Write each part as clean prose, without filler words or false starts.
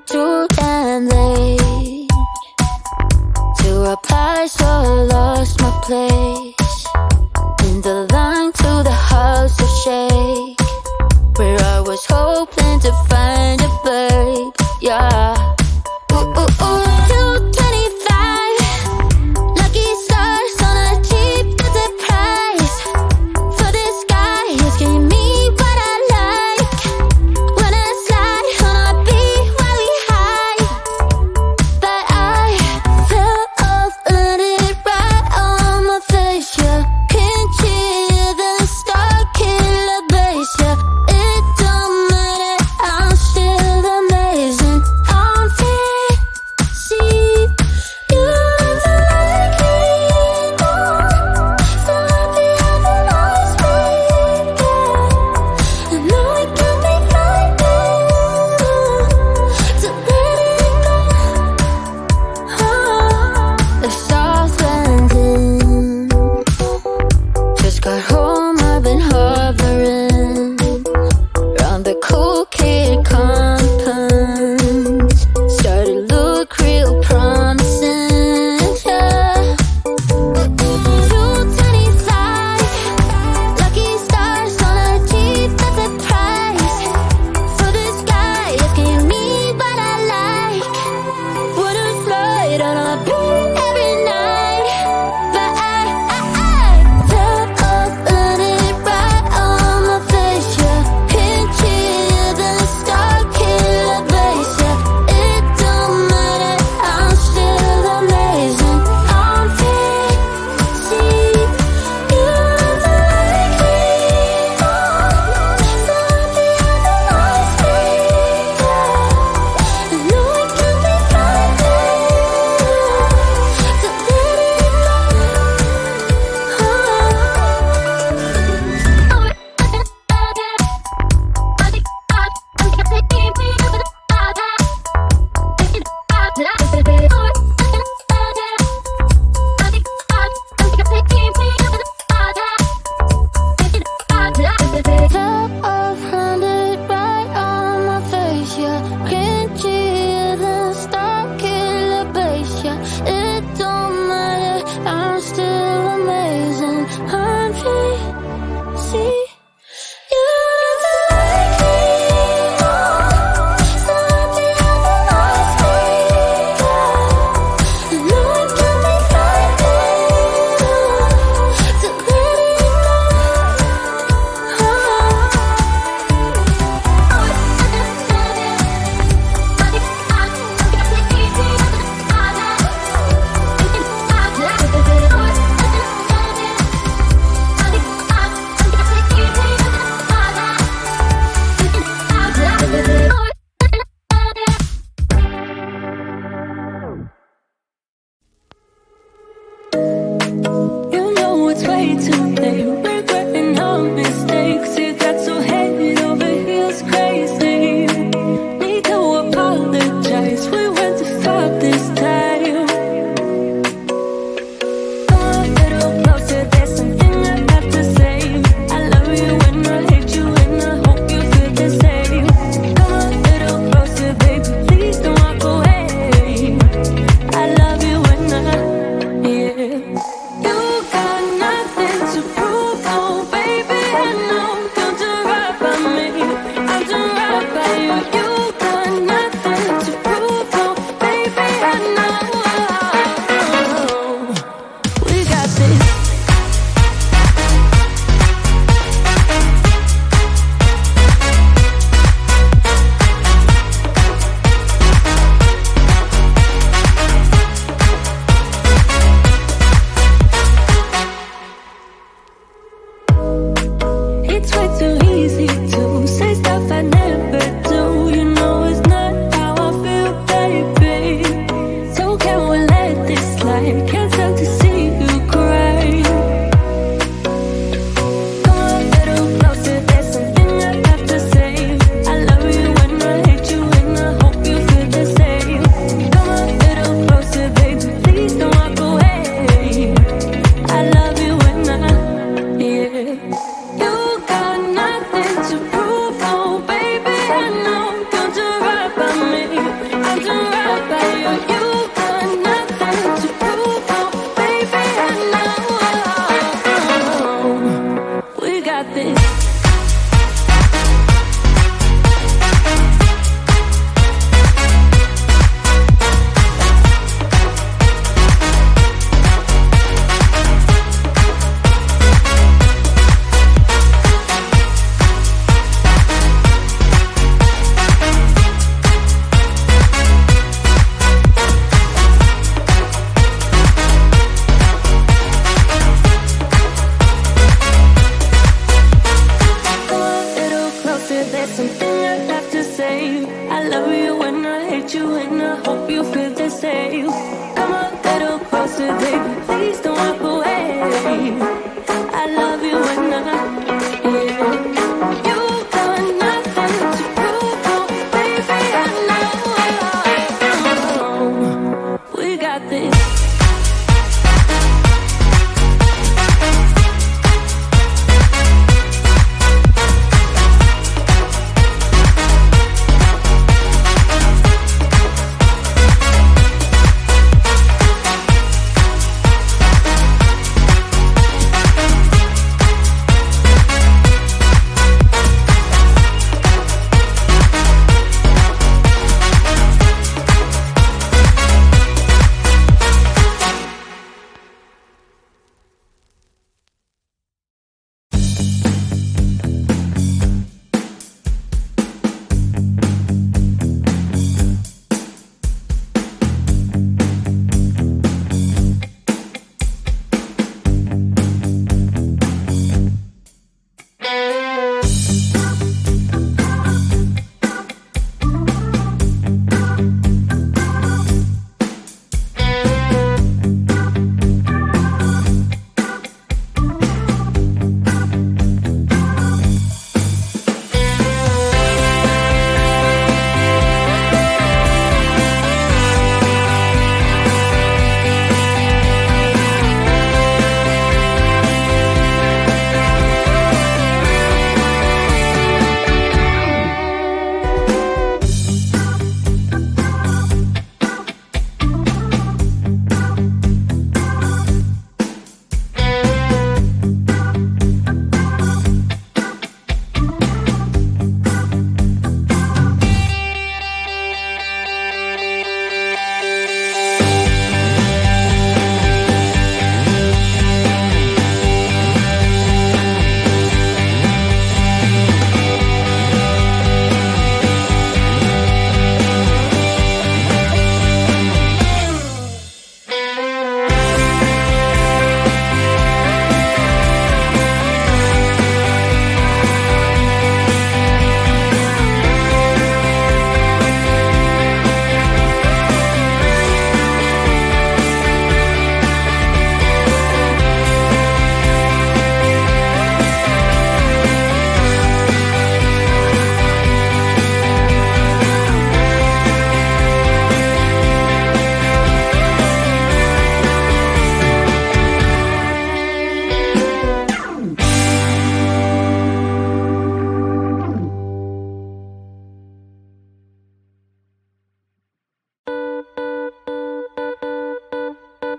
too damn late to reply, so I lost my place in the line to the house of shake, where I was hoping to find a babe. Yeah. Ooh, ooh, ooh, 225 lucky stars on a cheap visit price for this guy who's giving me what I like. When I slide on a beat while we high, but I fell off, let it right on my face. Yeah, can't hear the star killer bass. Yeah, it don't matter, I'll still everything I have to say. I love you and I hate you and I hope you feel the same. Come on, little closer, baby, please don't walk away. I love you and I, yeah. You got nothing to prove, oh, baby, I know. We got this.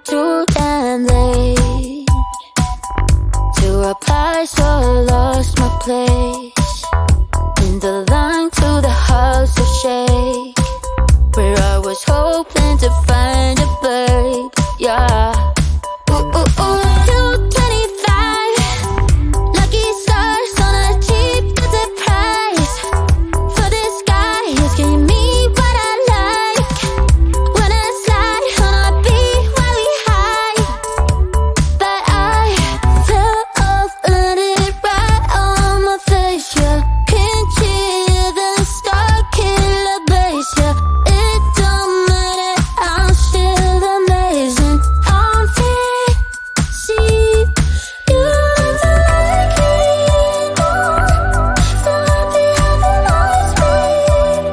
Too damn late to reply, so I lost my place in the line to the house of shake, where I was hoping to find a babe. Yeah. Ooh, ooh, ooh. 225 lucky stars on a cheap visit price for this guy who's giving me what I like. When I slide on a beat while we high, but I fell off and it right on my face. Yeah, can't hear the star killer bass. Yeah, it don't matter, I'm still amazing. I'm free, see you never like me anymore. So happy having always been.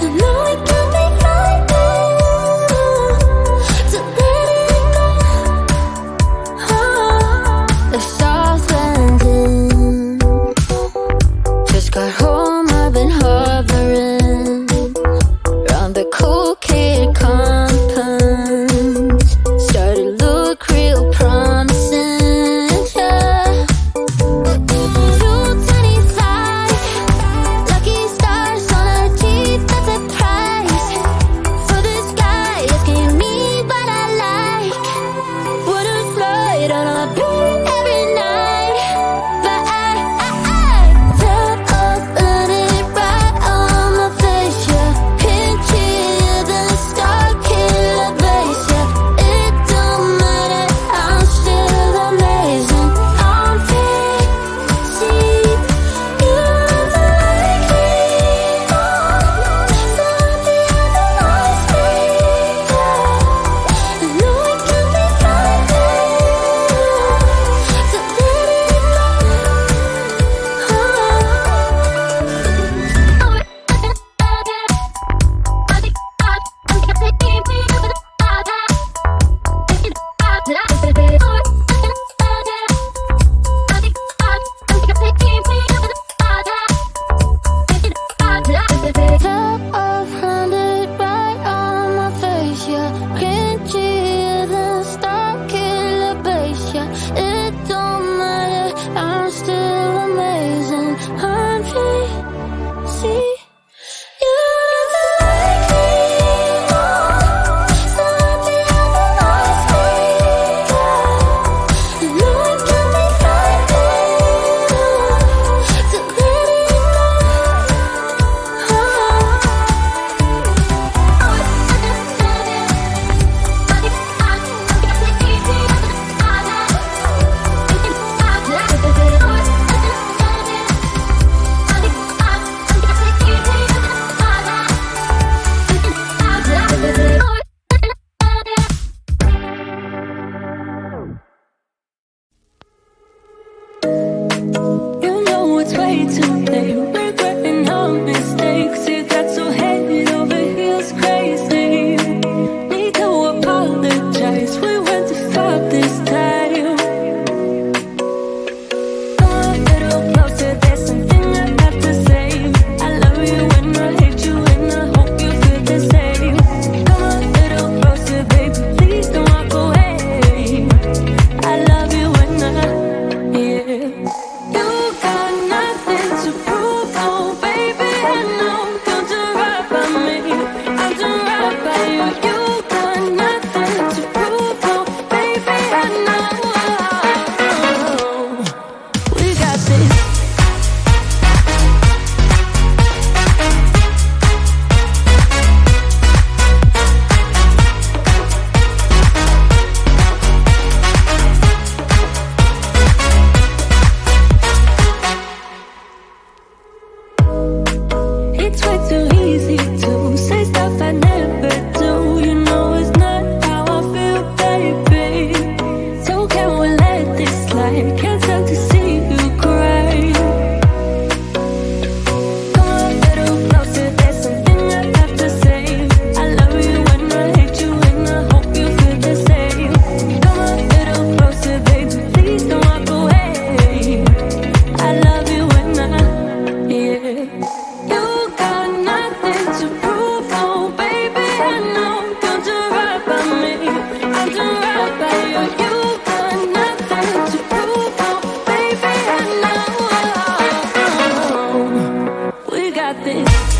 I know it can be right now to let it go. The South Landing, just got home, I've been hovering round the cool kid compound. Started to look real promising, yeah. 225 lucky stars on a cheap visit price for this guy asking me what I like. Wouldn't flight on a beat every night, but I fell off and it right on my It's way too easy to say stuff I never do. You know it's not how I feel, baby. So can we let this slide? Can't stand to see you cry. Come a little closer, there's something I have to say. I love you when I hate you, and I hope you feel the same. Come a little closer, baby, please don't walk away. I love you when yeah. You got nothing to prove, oh baby. I know you'll do right by me. I'll do right by you. You got nothing to prove, oh baby. I know we got this.